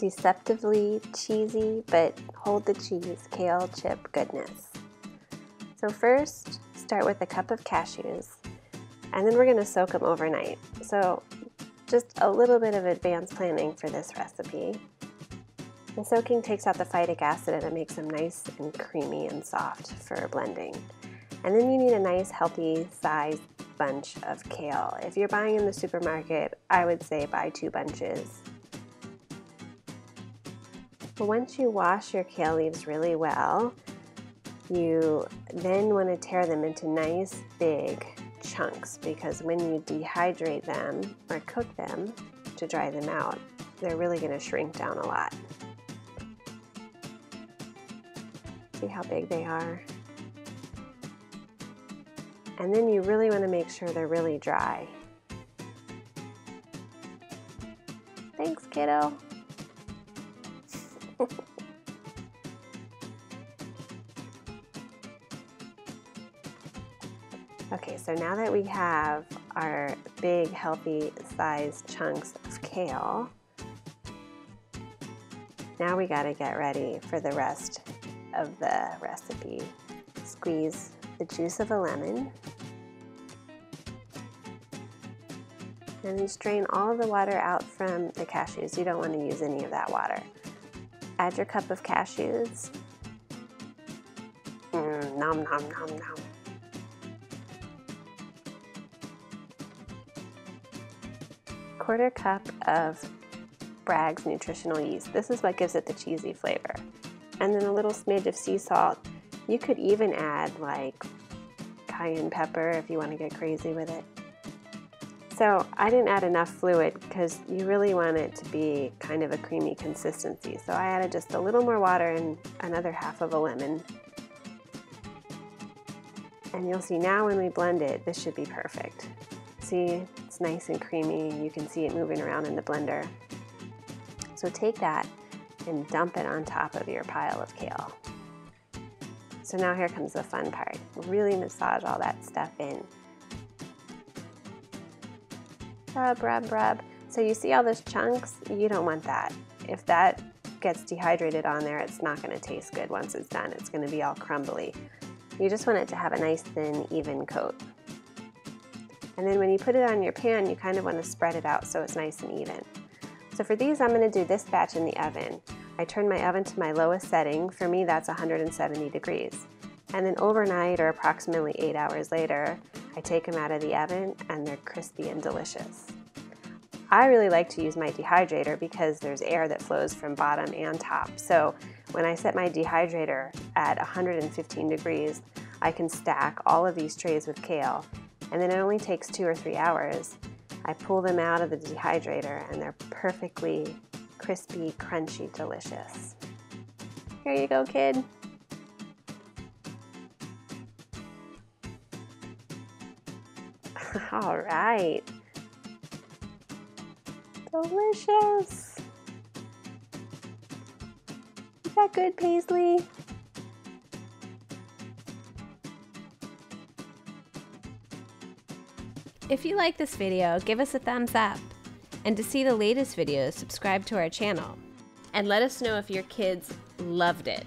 deceptively cheesy, but hold the cheese, kale chip goodness. So first, start with a cup of cashews, and then we're going to soak them overnight. So just a little bit of advanced planning for this recipe. The soaking takes out the phytic acid and it makes them nice and creamy and soft for blending. And then you need a nice healthy sized bunch of kale. If you're buying in the supermarket, I would say buy 2 bunches. But once you wash your kale leaves really well, you then want to tear them into nice big chunks, because when you dehydrate them or cook them to dry them out, they're really going to shrink down a lot. See how big they are? And then you really want to make sure they're really dry. Thanks, kiddo. Okay, so now that we have our big, healthy sized chunks of kale, now we gotta get ready for the rest of the recipe. Squeeze the juice of a lemon, and then strain all of the water out from the cashews. You don't want to use any of that water. Add your cup of cashews. Nom nom nom nom. Quarter cup of Bragg's nutritional yeast. This is what gives it the cheesy flavor. And then a little smidge of sea salt. You could even add like cayenne pepper if you want to get crazy with it. So I didn't add enough fluid because you really want it to be kind of a creamy consistency. So I added just a little more water and another half of a lemon. And you'll see now when we blend it, this should be perfect. See, it's nice and creamy. You can see it moving around in the blender. So take that and dump it on top of your pile of kale. So now here comes the fun part. Really massage all that stuff in. Rub, rub, rub. So you see all those chunks? You don't want that. If that gets dehydrated on there, it's not going to taste good once it's done. It's going to be all crumbly. You just want it to have a nice thin, even coat. And then when you put it on your pan, you kind of want to spread it out so it's nice and even. So for these, I'm going to do this batch in the oven. I turn my oven to my lowest setting. For me, that's 170 degrees. And then overnight, or approximately 8 hours later, I take them out of the oven and they're crispy and delicious. I really like to use my dehydrator because there's air that flows from bottom and top. So when I set my dehydrator at 115 degrees, I can stack all of these trays with kale, and then it only takes 2 or 3 hours. I pull them out of the dehydrator and they're perfectly crispy, crunchy, delicious. Here you go, kid. All right. Delicious. Is that good, Paisley? If you like this video, give us a thumbs up. And to see the latest videos, subscribe to our channel. And let us know if your kids loved it.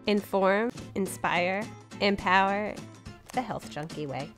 Inform, inspire, empower, the health junkie way.